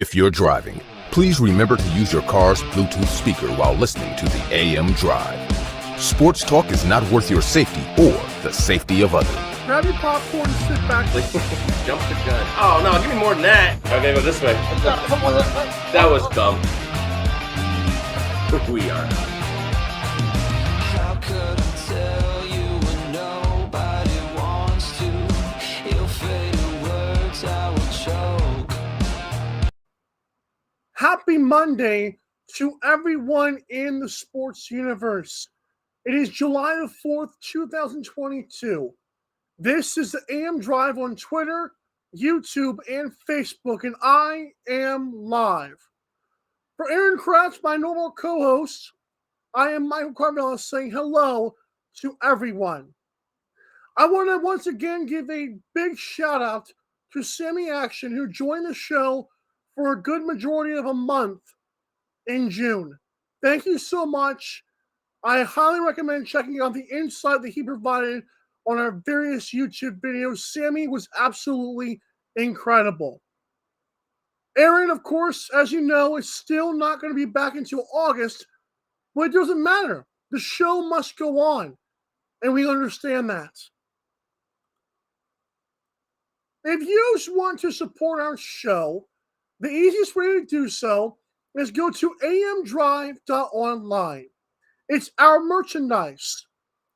If you're driving, please remember to use your car's Bluetooth speaker while listening to the AM Drive. Sports talk is not worth your safety or the safety of others. Grab your popcorn and sit back. Jump the gun. Oh, no, give me more than that. Okay, go this way. That was dumb. We are not. How could I tell you when nobody wants to? Ill-fated words I will choke. Happy Monday to everyone in the sports universe. It is July the 4th, 2022. This is the AM Drive on Twitter, YouTube, and Facebook, and I am live. For Aaron Kratz, my normal co-host, I am Michael Carmella saying hello to everyone. I want to once again give a big shout out to Sammy Action, who joined the show for a good majority of a month in June. Thank you so much. I highly recommend checking out the insight that he provided on our various YouTube videos. Sammy was absolutely incredible. Aaron, of course, as you know, is still not going to be back until August, but it doesn't matter. The show must go on, and we understand that. If you want to support our show, the easiest way to do so is go to amdrive.online. It's our merchandise.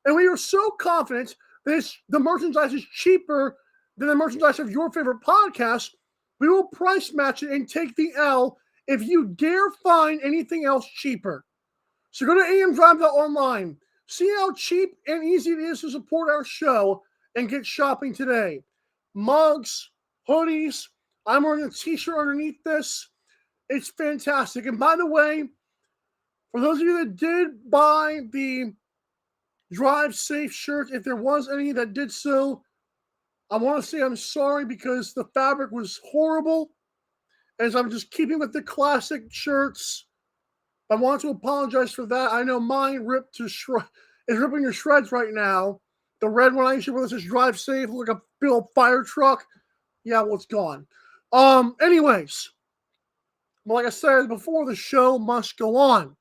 And we are so confident that the merchandise is cheaper than the merchandise of your favorite podcast, we will price match it and take the L if you dare find anything else cheaper. So go to amdrive.online. See how cheap and easy it is to support our show and get shopping today. Mugs, hoodies. I'm wearing a t-shirt underneath this. It's fantastic. And by the way, for those of you that did buy the Drive Safe shirt, if there was any that did so, I want to say I'm sorry because the fabric was horrible. As I'm just keeping with the classic shirts, I want to apologize for that. I know mine ripped to is ripping to shreds right now. The red one I used to wear, this is Drive Safe, like a big old fire truck. Yeah, well, it's gone. Anyways, like I said before, the show must go on.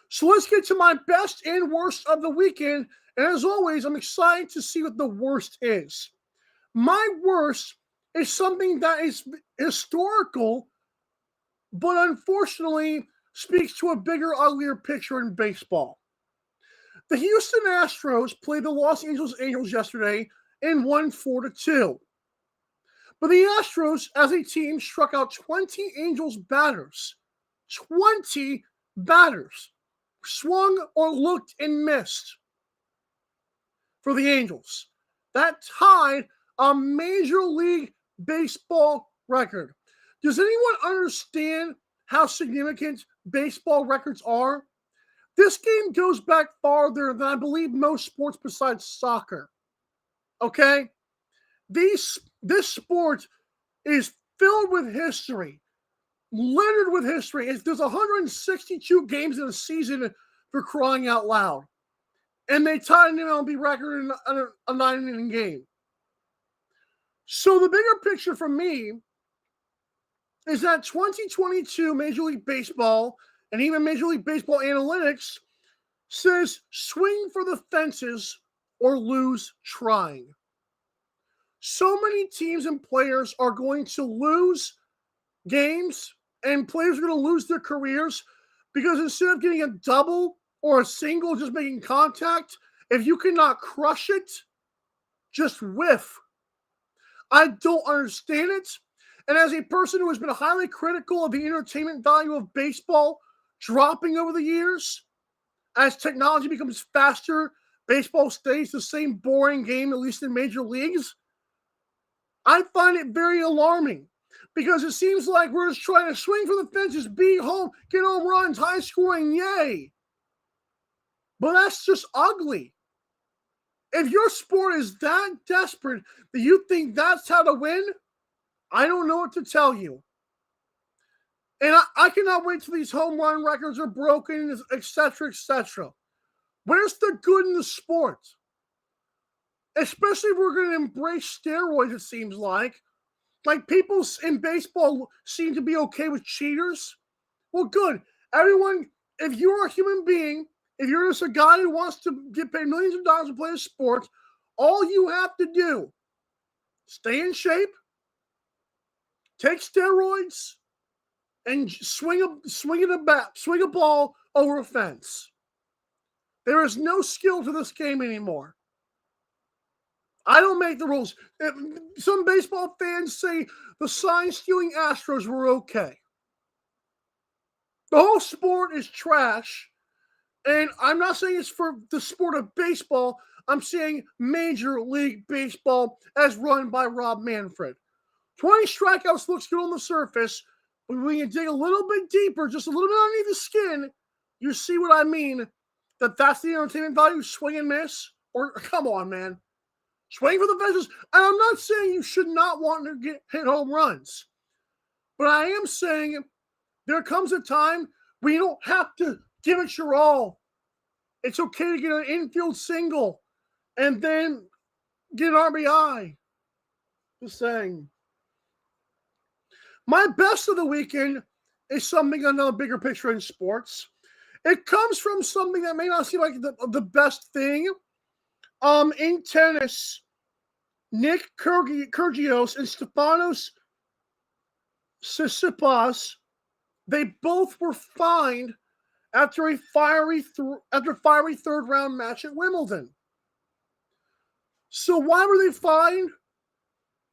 So let's get to my best and worst of the weekend. And as always, I'm excited to see what the worst is. My worst is something that is historical, but unfortunately speaks to a bigger, uglier picture in baseball. The Houston Astros played the Los Angeles Angels yesterday and won 4-2. But the Astros, as a team, struck out 20 Angels batters. 20 batters. Swung or looked and missed for the Angels. That tied a Major League Baseball record. Does anyone understand how significant baseball records are? This game goes back farther than I believe most sports besides soccer. Okay? This sport is filled with history. Littered with history. There's 162 games in a season for crying out loud. And they tied an MLB record in a 9-inning game. So the bigger picture for me is that 2022 Major League Baseball and even Major League Baseball Analytics says swing for the fences or lose trying. So many teams and players are going to lose games, and players are going to lose their careers because instead of getting a double or a single, just making contact, if you cannot crush it, just whiff. I don't understand it. And as a person who has been highly critical of the entertainment value of baseball dropping over the years, as technology becomes faster, baseball stays the same boring game, at least in major leagues, I find it very alarming. Because it seems like we're just trying to swing for the fences, be home, get home runs, high scoring, yay. But that's just ugly. If your sport is that desperate that you think that's how to win, I don't know what to tell you. And I cannot wait till these home run records are broken, etc., etc. Where's the good in the sport? especially if we're going to embrace steroids, it seems like. Like people in baseball seem to be okay with cheaters. Well, good. Everyone, if you're a human being, if you're just a guy who wants to get paid millions of dollars to play a sport, all you have to do, stay in shape, take steroids, and swing a ball over a fence. There is no skill to this game anymore. I don't make the rules. Some baseball fans say the sign-stealing Astros were okay. The whole sport is trash, and I'm not saying it's for the sport of baseball. I'm saying Major League Baseball as run by Rob Manfred. 20 strikeouts looks good on the surface, but when you dig a little bit deeper, just a little bit underneath the skin, you see what I mean, that's the entertainment value, swing and miss, or come on, man. Swing for the fences. And I'm not saying you should not want to hit home runs, but I am saying there comes a time when you don't have to give it your all. It's okay to get an infield single and then get an RBI. Just saying. My best of the weekend is something another bigger picture in sports. It comes from something that may not seem like the best thing. In tennis, Nick Kyrgios and Stefanos Tsitsipas, they both were fined after a fiery third round match at Wimbledon. So why were they fined?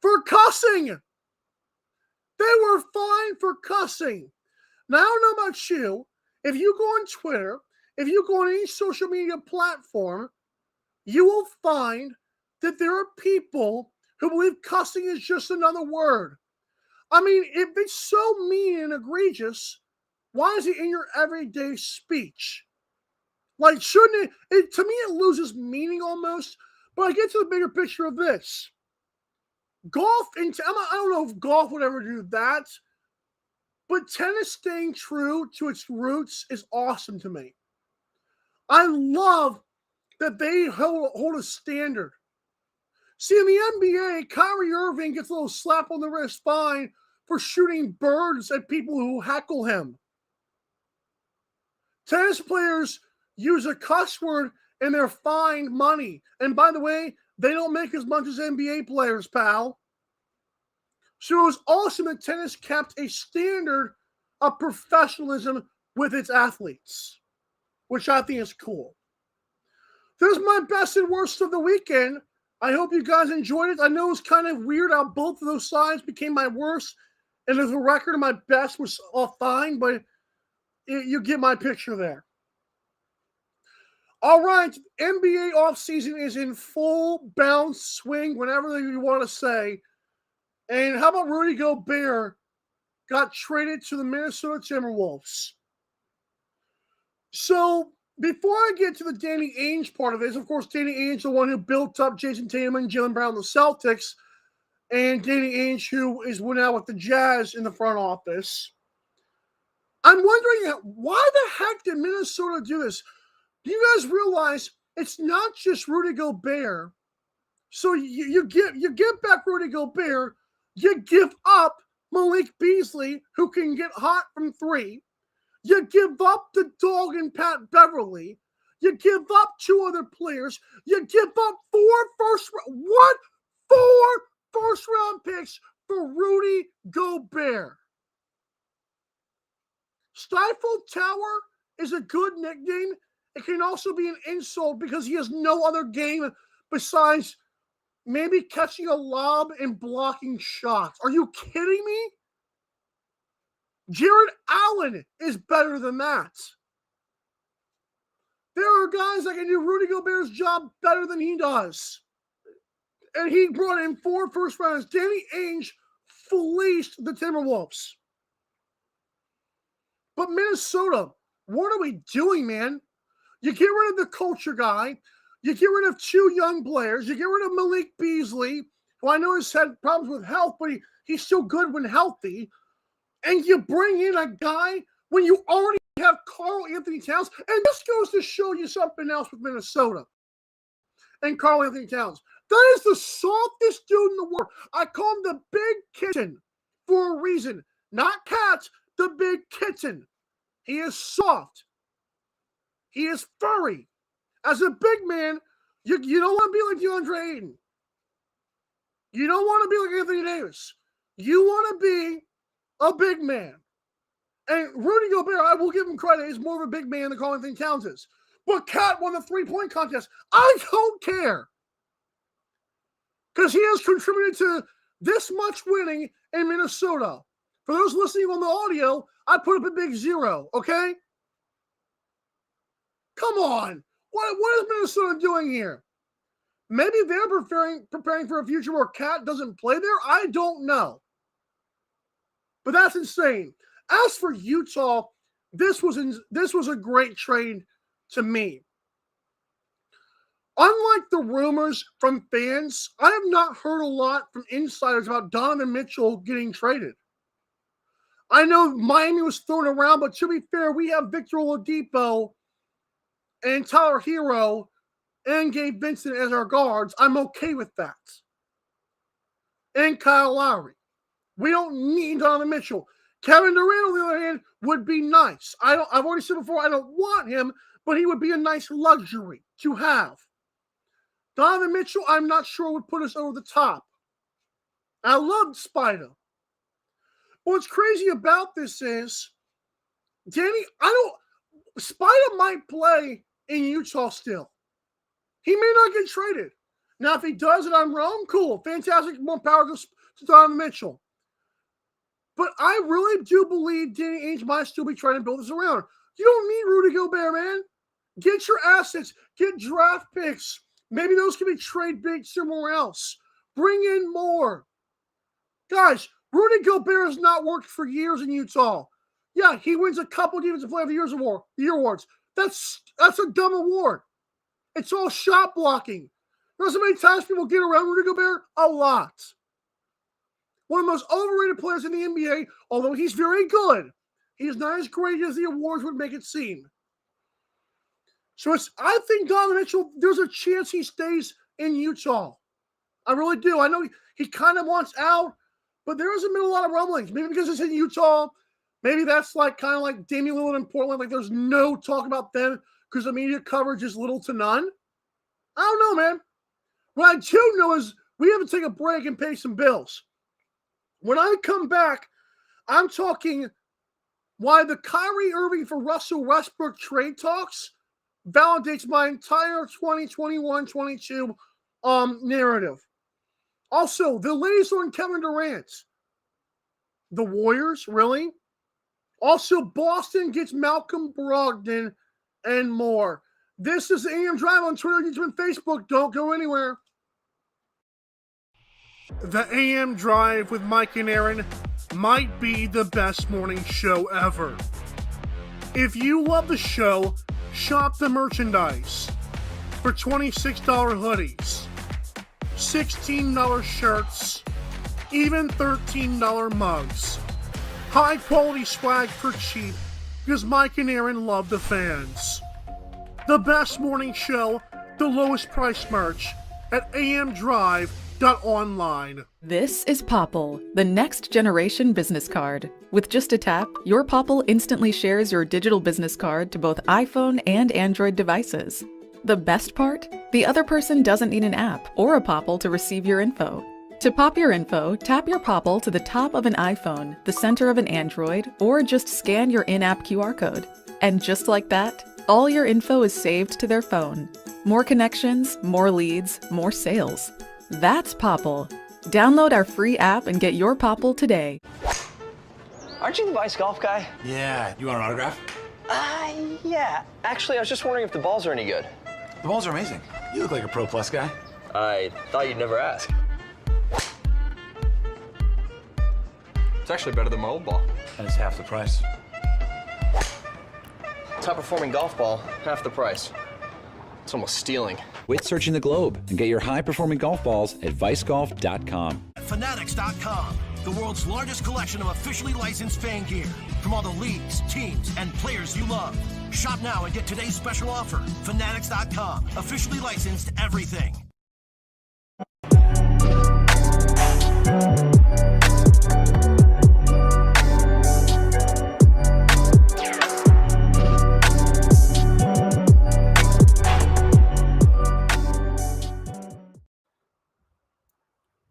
For cussing. They were fined for cussing. Now I don't know about you. If you go on Twitter, if you go on any social media platform, you will find that there are people who believe cussing is just another word. I mean, if it's so mean and egregious, why is it in your everyday speech? Like, shouldn't it? To me, it loses meaning almost. But I get to the bigger picture of this. Golf, I don't know if golf would ever do that, but tennis staying true to its roots is awesome to me. I love that they hold a standard. See, in the NBA, Kyrie Irving gets a little slap on the wrist fine for shooting birds at people who heckle him. Tennis players use a cuss word and they're fined money. And by the way, they don't make as much as NBA players, pal. So it was awesome that tennis kept a standard of professionalism with its athletes, which I think is cool. There's my best and worst of the weekend. I hope you guys enjoyed it. I know it's kind of weird how both of those sides became my worst, and as a record of my best was all fine, but you get my picture there. All right, NBA offseason is in full bounce swing, whenever you want to say. And how about Rudy Gobert got traded to the Minnesota Timberwolves? So before I get to the Danny Ainge part of this, of course, Danny Ainge, the one who built up Jason Tatum and Jaylen Brown, the Celtics, and Danny Ainge, who is now with the Jazz in the front office. I'm wondering, why the heck did Minnesota do this? Do you guys realize it's not just Rudy Gobert? So you get back Rudy Gobert, you give up Malik Beasley, who can get hot from three. You give up the dog and Pat Beverly. You give up two other players. You give up four first-round picks for Rudy Gobert. Stifle Tower is a good nickname. It can also be an insult because he has no other game besides maybe catching a lob and blocking shots. Are you kidding me? Jared Allen is better than that. There are guys that can do Rudy Gobert's job better than he does. And he brought in 4 first rounds. Danny Ainge fleeced the Timberwolves. But Minnesota, what are we doing, man? You get rid of the culture guy. You get rid of 2 young players. You get rid of Malik Beasley, who I know has had problems with health, but he's still good when healthy. And you bring in a guy when you already have Karl Anthony Towns. And this goes to show you something else with Minnesota and Karl Anthony Towns. That is the softest dude in the world. I call him the Big Kitten for a reason. Not Cat, the Big Kitten. He is soft. He is furry. As a big man, you don't want to be like DeAndre Ayton. You don't want to be like Anthony Davis. You want to be a big man. And Rudy Gobert, I will give him credit, is more of a big man than Karl Anthony Towns is. But Cat won the three-point contest. I don't care. Because he has contributed to this much winning in Minnesota. For those listening on the audio, I put up a big 0, okay? Come on. What is Minnesota doing here? Maybe they're preparing for a future where Cat doesn't play there? I don't know. But that's insane. As for Utah, this was a great trade to me. Unlike the rumors from fans, I have not heard a lot from insiders about Donovan Mitchell getting traded. I know Miami was thrown around, but to be fair, we have Victor Oladipo and Tyler Hero and Gabe Vincent as our guards. I'm okay with that. And Kyle Lowry. We don't need Donovan Mitchell. Kevin Durant, on the other hand, would be nice. I've already said before, I don't want him, but he would be a nice luxury to have. Donovan Mitchell, I'm not sure would put us over the top. I love Spider. What's crazy about this is, Danny, Spider might play in Utah still. He may not get traded. Now, if he does and I'm wrong, cool. Fantastic. More power to Donovan Mitchell. But I really do believe Danny Ainge might still be trying to build this around. You don't need Rudy Gobert, man. Get your assets. Get draft picks. Maybe those can be trade big somewhere else. Bring in more. Guys, Rudy Gobert has not worked for years in Utah. Yeah, he wins a couple Defensive Player of the Year awards. That's a dumb award. It's all shot blocking. You know how many times people get around Rudy Gobert? A lot. One of the most overrated players in the NBA, although he's very good, he is not as great as the awards would make it seem. So I think Donovan Mitchell, there's a chance he stays in Utah. I really do. I know he kind of wants out, but there hasn't been a lot of rumblings. Maybe because it's in Utah. Maybe that's like kind of like Damian Lillard in Portland. Like there's no talk about them because the media coverage is little to none. I don't know, man. What I do know is we have to take a break and pay some bills. When I come back, I'm talking why the Kyrie Irving for Russell Westbrook trade talks validates my entire 2021-22 narrative. Also, the latest on Kevin Durant. The Warriors, really? Also, Boston gets Malcolm Brogdon and more. This is the AM Drive on Twitter, YouTube, and Facebook. Don't go anywhere. The AM Drive with Mike and Aaron might be the best morning show ever. If you love the show, shop the merchandise for $26 hoodies, $16 shirts, even $13 mugs. High quality swag for cheap because Mike and Aaron love the fans. The best morning show, the lowest price merch at amdrive.online. This is Popple, the next generation business card. With just a tap, your Popple instantly shares your digital business card to both iPhone and Android devices. The best part? The other person doesn't need an app or a Popple to receive your info. To pop your info, tap your Popple to the top of an iPhone, the center of an Android, or just scan your in-app QR code. And just like that, all your info is saved to their phone. More connections, more leads, more sales. That's Popple. Download our free app and get your Popple today. Aren't you the Vice Golf guy? Yeah. You want an autograph? Yeah. Actually, I was just wondering if the balls are any good. The balls are amazing. You look like a Pro Plus guy. I thought you'd never ask. It's actually better than my old ball. And it's half the price. Top performing golf ball, half the price. It's almost stealing. Quit searching the globe and get your high-performing golf balls at vicegolf.com. Fanatics.com, the world's largest collection of officially licensed fan gear from all the leagues, teams, and players you love. Shop now and get today's special offer. Fanatics.com, officially licensed everything.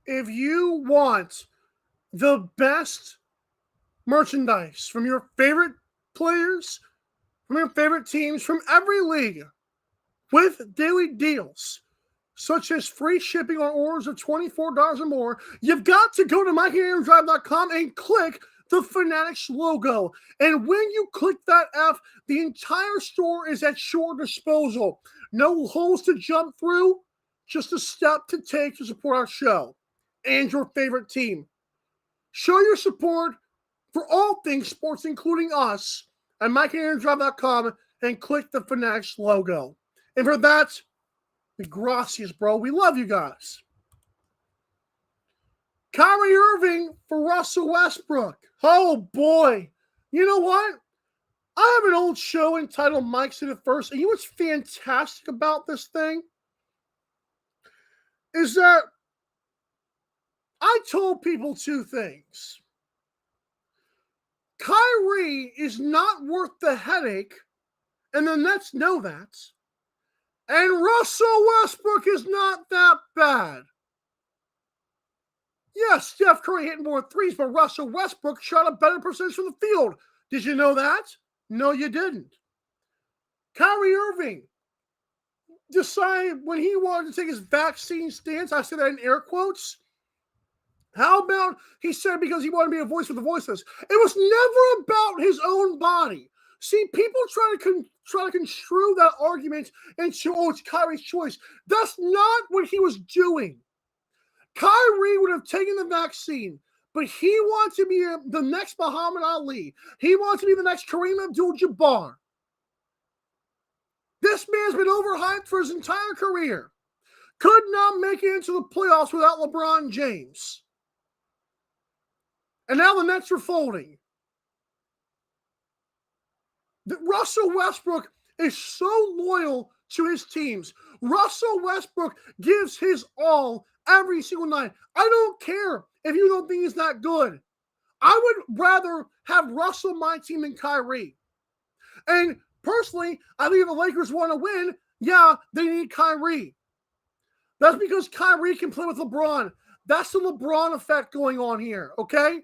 if you want the best merchandise from your favorite players, from your favorite teams, from every league, with daily deals, such as free shipping on orders of $24 or more, you've got to go to MikeandAaronDrive.com and click the Fanatics logo. And when you click that F, the entire store is at your disposal. No holes to jump through, just a step to take to support our show and your favorite team. Show your support for all things sports, including us, at MikeandAaronDrive.com and click the Fanatics logo. And for that, gracias, bro. We love you guys. Kyrie Irving for Russell Westbrook. Oh, boy. You know what? I have an old show entitled Mike Said It First, and you know what's fantastic about this thing? Is that I told people two things. Kyrie is not worth the headache, and the Nets know that. And Russell Westbrook is not that bad. Yes, Steph Curry hit more threes, but Russell Westbrook shot a better percentage from the field. Did you know that? No, you didn't. Kyrie Irving decided when he wanted to take his vaccine stance, I said that in air quotes. How about he said because he wanted to be a voice for the voiceless? It was never about his own body. See, people try to construe that argument into, oh, it's Kyrie's choice. That's not what he was doing. Kyrie would have taken the vaccine, but he wants to be the next Muhammad Ali. He wants to be the next Kareem Abdul-Jabbar. This man's been overhyped for his entire career. Could not make it into the playoffs without LeBron James. And now the Nets are folding. Russell Westbrook is so loyal to his teams. Russell Westbrook gives his all every single night. I don't care if you don't think he's that good. I would rather have Russell my team than Kyrie. And personally, I think if the Lakers want to win, yeah, they need Kyrie. That's because Kyrie can play with LeBron. That's the LeBron effect going on here, okay?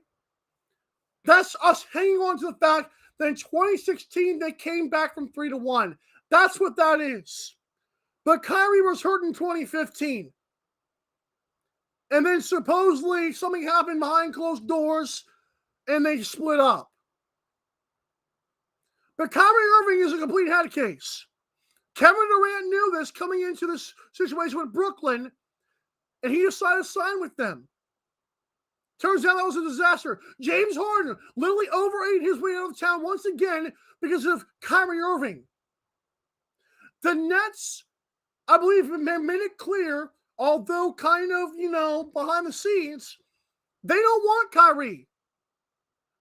That's us hanging on to the fact that in 2016, they came back from 3-1. That's what that is. But Kyrie was hurt in 2015. And then supposedly something happened behind closed doors and they split up. But Kyrie Irving is a complete head case. Kevin Durant knew this coming into this situation with Brooklyn, and he decided to sign with them. Turns out that was a disaster. James Harden literally overate his way out of town once again because of Kyrie Irving. The Nets, I believe, made it clear, although kind of, behind the scenes, they don't want Kyrie.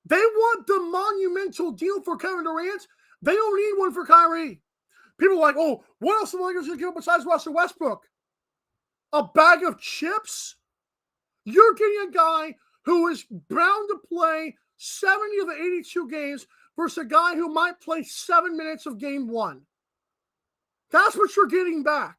They want the monumental deal for Kevin Durant. They don't need one for Kyrie. People are like, oh, what else are the Lakers going to give up besides Russell Westbrook? A bag of chips? You're getting a guy who is bound to play 70 of the 82 games versus a guy who might play 7 minutes of game one. That's what you're getting back.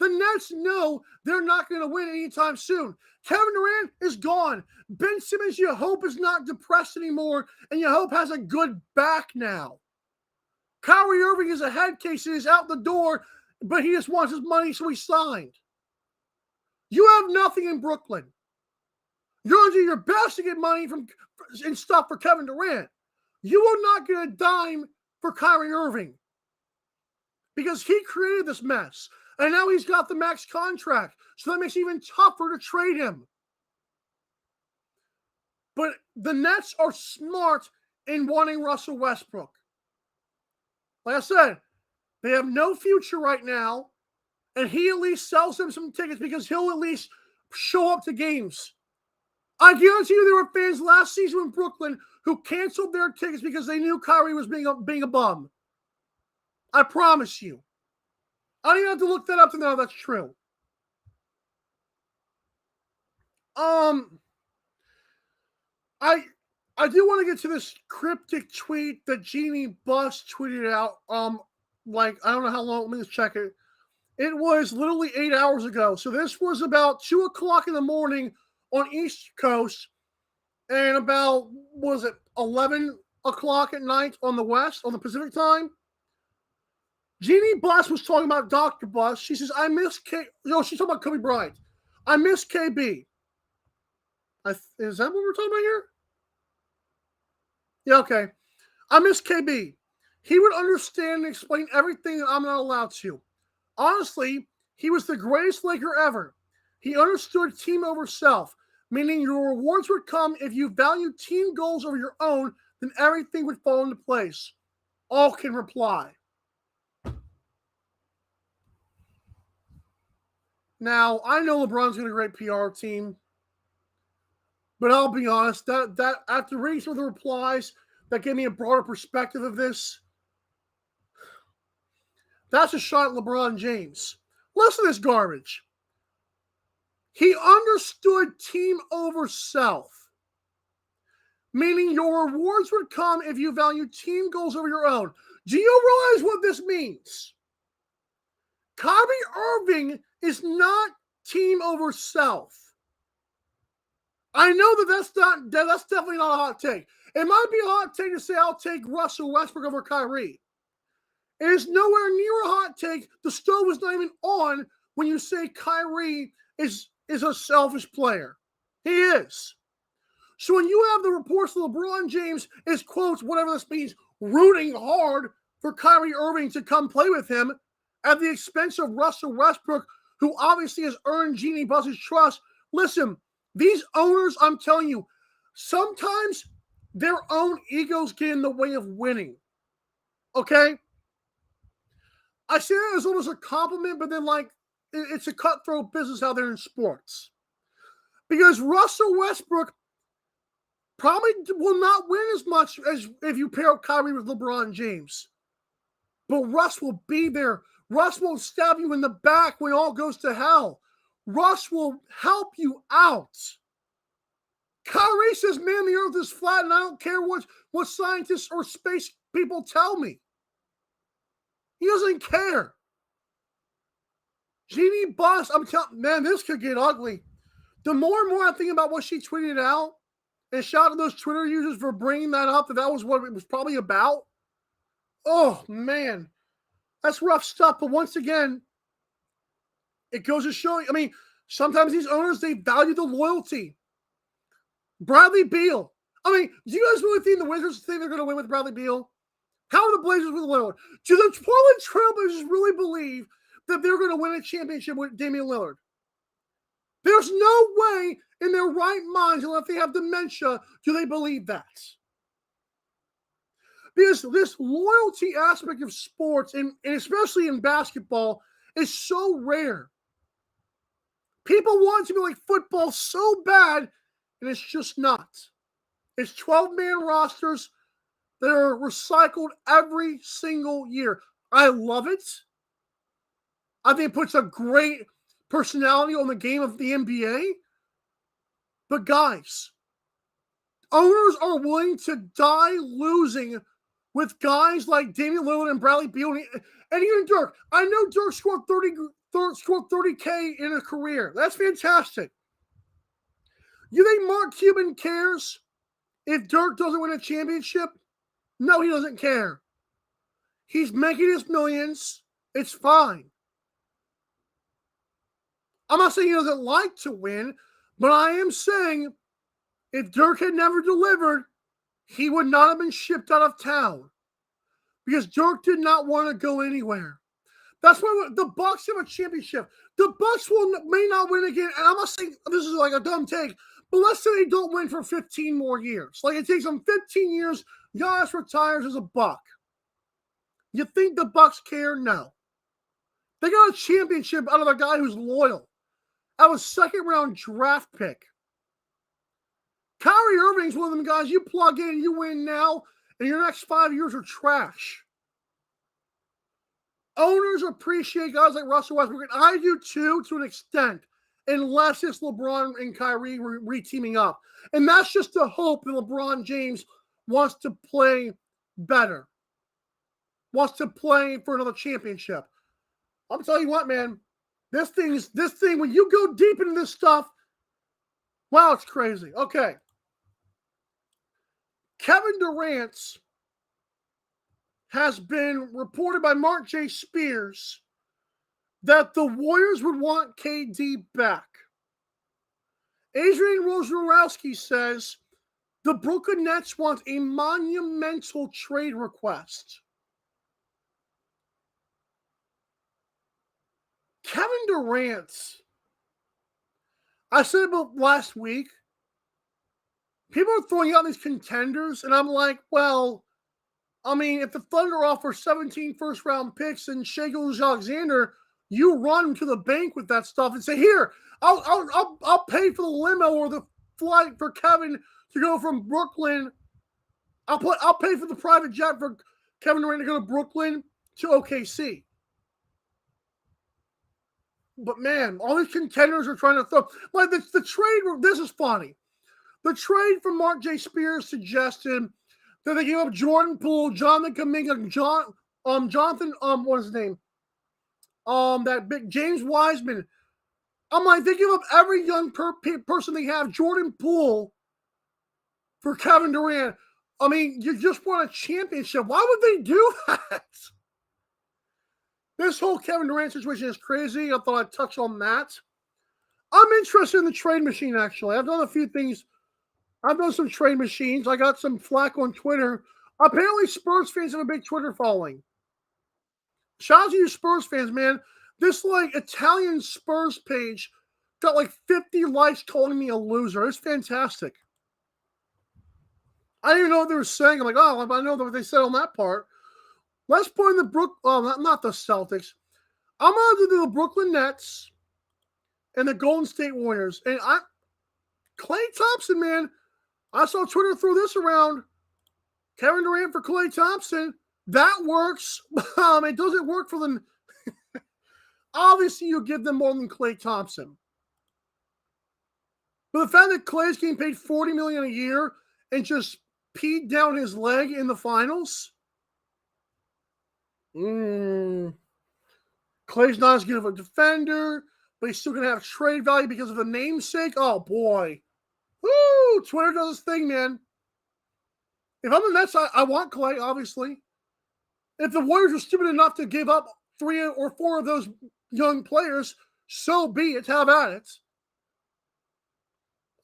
The Nets know they're not going to win anytime soon. Kevin Durant is gone. Ben Simmons, you hope, is not depressed anymore, and you hope has a good back now. Kyrie Irving is a head case. He is out the door, but he just wants his money, so he signed. You have nothing in Brooklyn. You're going to do your best to get money and stuff for Kevin Durant. You are not get a dime for Kyrie Irving because he created this mess. And now he's got the max contract, so that makes it even tougher to trade him. But the Nets are smart in wanting Russell Westbrook. Like I said, they have no future right now, and he at least sells them some tickets because he'll at least show up to games. I guarantee you there were fans last season in Brooklyn who canceled their tickets because they knew Kyrie was being a bum. I promise you. I don't even have to look that up to know that's true. I do want to get to this cryptic tweet that Jeannie Buss tweeted out. I don't know how long. Let me just check it. It was literally 8 hours ago. So this was about 2 o'clock in the morning on East Coast and about, 11 o'clock at night on the West, on the Pacific time. Jeannie Buss was talking about Dr. Buss. She says, I miss she's talking about Kobe Bryant. I miss KB. Is that what we're talking about here? Yeah, okay. I miss KB. He would understand and explain everything that I'm not allowed to. Honestly, he was the greatest Laker ever. He understood team over self, meaning your rewards would come if you value team goals over your own, then everything would fall into place. All can reply. Now, I know LeBron's got a great PR team, but I'll be honest, that after reading some of the replies, that gave me a broader perspective of this. That's a shot at LeBron James. Listen to this garbage. He understood team over self, meaning your rewards would come if you value team goals over your own. Do you realize what this means? Kyrie Irving is not team over self. I know that's definitely not a hot take. It might be a hot take to say I'll take Russell Westbrook over Kyrie. It is nowhere near a hot take. The stove is not even on when you say Kyrie is a selfish player. He is. So when you have the reports that LeBron James is, quotes, whatever this means, rooting hard for Kyrie Irving to come play with him at the expense of Russell Westbrook, who obviously has earned Jeannie Buss's trust. Listen, these owners, I'm telling you, sometimes their own egos get in the way of winning. Okay? I say that as almost a compliment, but then, it's a cutthroat business out there in sports. Because Russell Westbrook probably will not win as much as if you pair up Kyrie with LeBron James. But Russ will be there. Russ won't stab you in the back when all goes to hell. Russ will help you out. Kyrie says, man, the earth is flat, and I don't care what scientists or space people tell me. He doesn't care. Jeannie Buss, I'm telling, man, this could get ugly. The more and more I think about what she tweeted out, and shout out to those Twitter users for bringing that up, that was what it was probably about. Oh, man. That's rough stuff. But once again, it goes to show you, sometimes these owners, they value the loyalty. Bradley Beal. Do you guys really think the Wizards think they're going to win with Bradley Beal? How are the Blazers with Lillard? Do the Portland Trailblazers really believe that they're going to win a championship with Damian Lillard? There's no way in their right minds, unless they have dementia, do they believe that. Because this loyalty aspect of sports, and especially in basketball, is so rare. People want to be like football so bad, and it's just not. It's 12-man rosters that are recycled every single year. I love it. I think it puts a great personality on the game of the NBA. But guys, owners are willing to die losing with guys like Damian Lillard and Bradley Beal and even Dirk. I know Dirk scored 30K in a career. That's fantastic. You think Mark Cuban cares if Dirk doesn't win a championship? No, he doesn't care. He's making his millions. It's fine. I'm not saying he doesn't like to win, but I am saying if Dirk had never delivered, he would not have been shipped out of town because Dirk did not want to go anywhere. That's why the Bucks have a championship. The Bucks may not win again, and I'm not saying this is like a dumb take, but let's say they don't win for 15 more years. Like it takes them 15 years. Giannis retires as a Buck. You think the Bucks care? No. They got a championship out of a guy who's loyal. Out of a second-round draft pick. Kyrie Irving's one of them guys you plug in, you win now, and your next 5 years are trash. Owners appreciate guys like Russell Westbrook, and I do too, to an extent, unless it's LeBron and Kyrie re-teaming up. And that's just the hope that LeBron James wants to play better. Wants to play for another championship. I'm telling you what, man. This thing, when you go deep into this stuff, wow, it's crazy. Okay. Kevin Durant has been reported by Mark J. Spears that the Warriors would want KD back. Adrian Wojnarowski says the Brooklyn Nets want a monumental trade request. Kevin Durant, I said about last week, people are throwing out these contenders, and I'm like, well, I mean, if the Thunder offer 17 first-round picks and Shai Gilgeous-Alexander, you run to the bank with that stuff and say, "Here, I'll pay for the limo or the flight for Kevin to go from Brooklyn. I'll pay for the private jet for Kevin Durant to go to Brooklyn to OKC." But man, all these contenders are trying to throw like the trade. This is funny. The trade from Mark J. Spears suggested that they gave up Jordan Poole, Jonathan Kuminga, Jonathan, what is his name? That big James Wiseman. I'm like, they give up every young person they have, Jordan Poole, for Kevin Durant. I mean, you just won a championship. Why would they do that? This whole Kevin Durant situation is crazy. I thought I'd touch on that. I'm interested in the trade machine, actually. I've done a few things. I've done some trade machines. I got some flack on Twitter. Apparently, Spurs fans have a big Twitter following. Shout out to you Spurs fans, man. This, like, Italian Spurs page got, like, 50 likes calling me a loser. It's fantastic. I didn't even know what they were saying. I'm like, oh, I know what they said on that part. Let's put in the not the Celtics. I'm going to do the Brooklyn Nets and the Golden State Warriors. And Klay Thompson, man, I saw Twitter throw this around. Kevin Durant for Klay Thompson. That works. It doesn't work for them. Obviously, you give them more than Klay Thompson. But the fact that Klay's getting paid $40 million a year and just peed down his leg in the finals. Klay's not as good of a defender, but he's still going to have trade value because of the namesake. Oh, boy. Woo! Twitter does his thing, man. If I'm the Nets, I want Klay, obviously. If the Warriors are stupid enough to give up 3 or 4 of those young players, so be it. Have at it.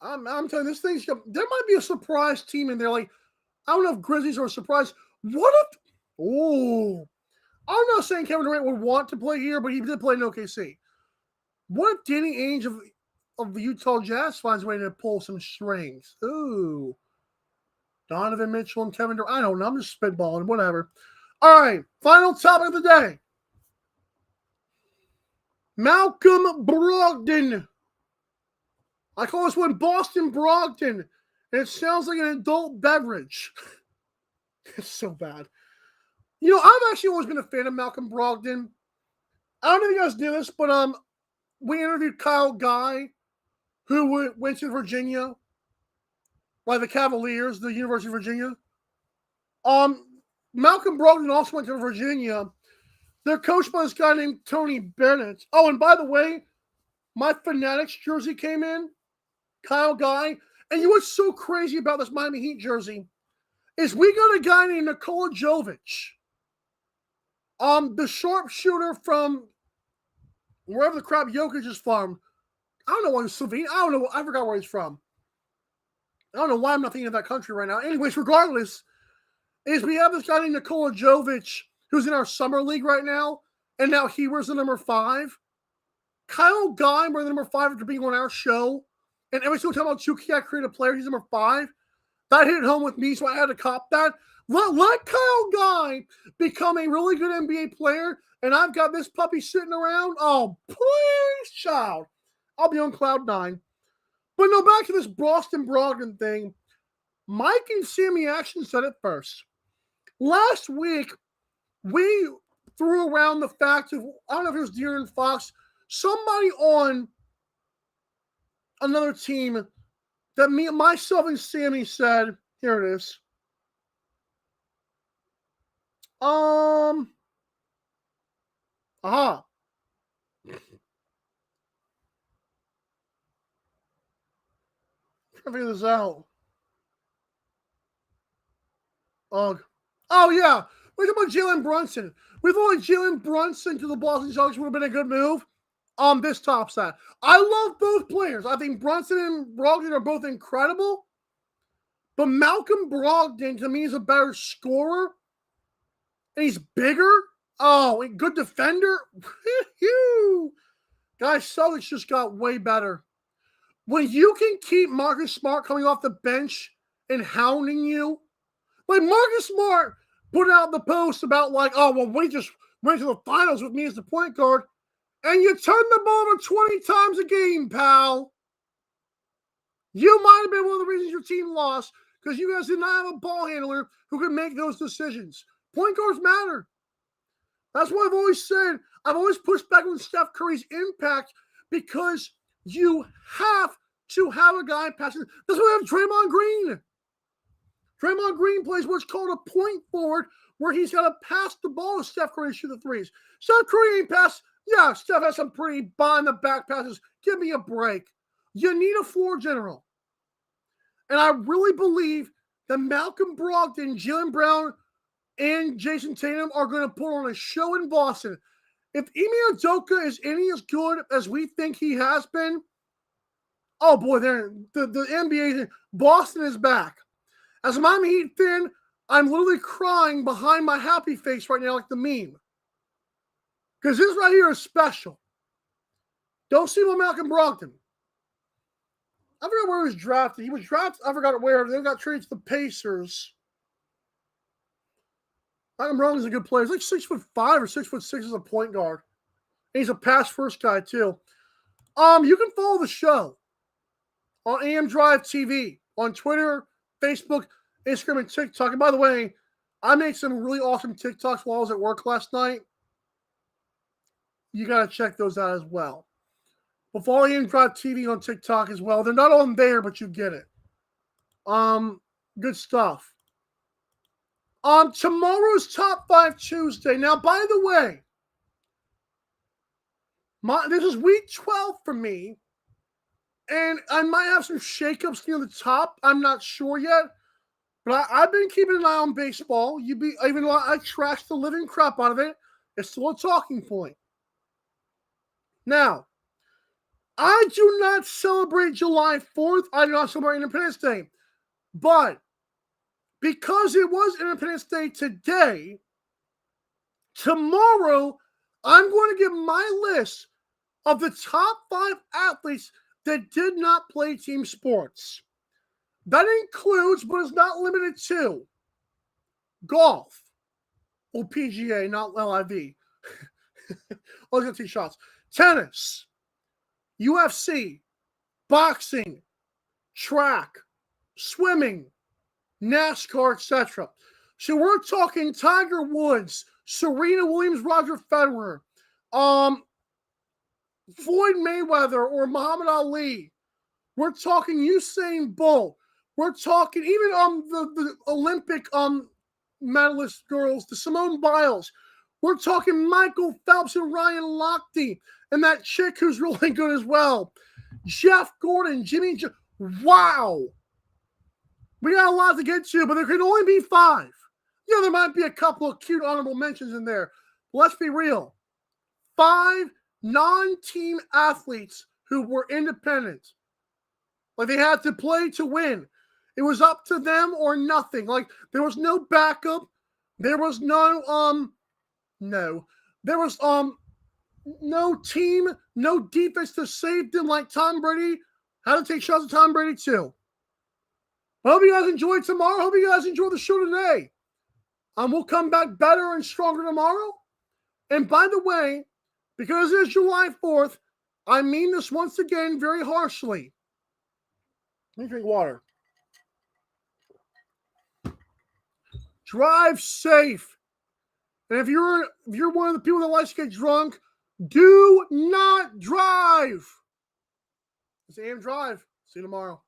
I'm telling you, this thing's... There might be a surprise team in there. Like, I don't know if Grizzlies are a surprise. What if... Oh... I'm not saying Kevin Durant would want to play here, but he did play in OKC. What if Danny Ainge of the Utah Jazz finds a way to pull some strings? Ooh. Donovan Mitchell and Kevin Durant. I don't know. I'm just spitballing. Whatever. All right. Final topic of the day. Malcolm Brogdon. I call this one Boston Brogdon. And it sounds like an adult beverage. It's so bad. You know, I've actually always been a fan of Malcolm Brogdon. I don't know if you guys do this, but we interviewed Kyle Guy, who went to Virginia, like the Cavaliers, the University of Virginia. Malcolm Brogdon also went to Virginia. They're coached by this guy named Tony Bennett. Oh, and by the way, my Fanatics jersey came in, Kyle Guy. And you know what's so crazy about this Miami Heat jersey is we got a guy named Nikola Jovic. The sharpshooter from wherever the crap Jokic is from. I don't know what he's Slovenia. I don't know. I forgot where he's from. I don't know why I'm not thinking of that country right now. Anyways, regardless, is we have this guy named Nikola Jovic who's in our summer league right now, and now he wears the number 5. Kyle Guy wears the number 5 after being on our show, and every single time on 2K I create a player, he's number 5. That hit home with me, so I had to cop that. Let Kyle Guy become a really good NBA player, and I've got this puppy sitting around. Oh, please, child. I'll be on cloud 9. But no, back to this Boston Brogdon thing. Mike and Sammy Action said it first. Last week, we threw around the fact of, I don't know if it was De'Aaron Fox, somebody on another team that myself and Sammy said, here it is. trying to figure this out. Ugh. Oh, yeah. We're talking about Jalen Brunson. We thought like Jalen Brunson to the Boston Celtics would have been a good move. This tops that. I love both players. I think Brunson and Brogdon are both incredible. But Malcolm Brogdon, to me, is a better scorer. And he's bigger. Oh, and good defender. Guys, Celtics just got way better. When you can keep Marcus Smart coming off the bench and hounding you, like Marcus Smart put out the post about like, oh, well, we just went to the finals with me as the point guard, and you turn the ball over 20 times a game, pal. You might have been one of the reasons your team lost because you guys did not have a ball handler who could make those decisions. Point guards matter. That's what I've always said. I've always pushed back on Steph Curry's impact because you have to have a guy passing. That's why we have Draymond Green. Draymond Green plays what's called a point forward where he's got to pass the ball to Steph Curry to shoot the threes. Steph Curry ain't pass. Yeah, Steph has some pretty behind-the-back passes. Give me a break. You need a floor general. And I really believe that Malcolm Brogdon, Jaylen Brown, and Jason Tatum are going to put on a show in Boston. If Ime Udoka is any as good as we think he has been, oh boy, the NBA, Boston is back. As a Miami Heat fan, I'm literally crying behind my happy face right now like the meme. Because this right here is special. Don't see about Malcolm Brogdon. I forgot where he was drafted. He was drafted, I forgot where. They got traded to the Pacers. Malcolm Brogdon's a good player. He's like 6'5" or 6'6" as a point guard. And he's a pass-first guy, too. You can follow the show on AM Drive TV, on Twitter, Facebook, Instagram, and TikTok. And by the way, I made some really awesome TikToks while I was at work last night. You got to check those out as well. But follow AM Drive TV on TikTok as well. They're not on there, but you get it. Good stuff. Tomorrow's Top 5 Tuesday. Now, by the way, this is week 12 for me. And I might have some shakeups near the top. I'm not sure yet. But I've been keeping an eye on baseball. Even though I trashed the living crap out of it, it's still a talking point. Now, I do not celebrate July 4th. I do not celebrate Independence Day. But because it was Independence Day today, tomorrow I'm going to give my list of the top 5 athletes that did not play team sports. That includes, but is not limited to, golf, or PGA, not LIV. Always got 2 shots. Tennis, UFC, boxing, track, swimming, NASCAR, etc. So we're talking Tiger Woods, Serena Williams, Roger Federer, Floyd Mayweather or Muhammad Ali. We're talking Usain Bolt. We're talking even the Olympic medalist girls, the Simone Biles. We're talking Michael Phelps and Ryan Lochte and that chick who's really good as well. Jeff Gordon, Jimmy. Wow. We got a lot to get to, but there can only be 5. Yeah, there might be a couple of cute honorable mentions in there. Let's be real. 5 non-team athletes who were independent. Like they had to play to win. It was up to them or nothing. Like there was no backup. There was no There was no team, no defense to save them like Tom Brady. Had to take shots at Tom Brady too. I hope you guys enjoyed tomorrow. I hope you guys enjoyed the show today. We'll come back better and stronger tomorrow. And by the way, because it is July 4th, I mean this once again very harshly. Let me drink water. Drive safe. And if you're one of the people that likes to get drunk, do not drive. It's AM Drive. See you tomorrow.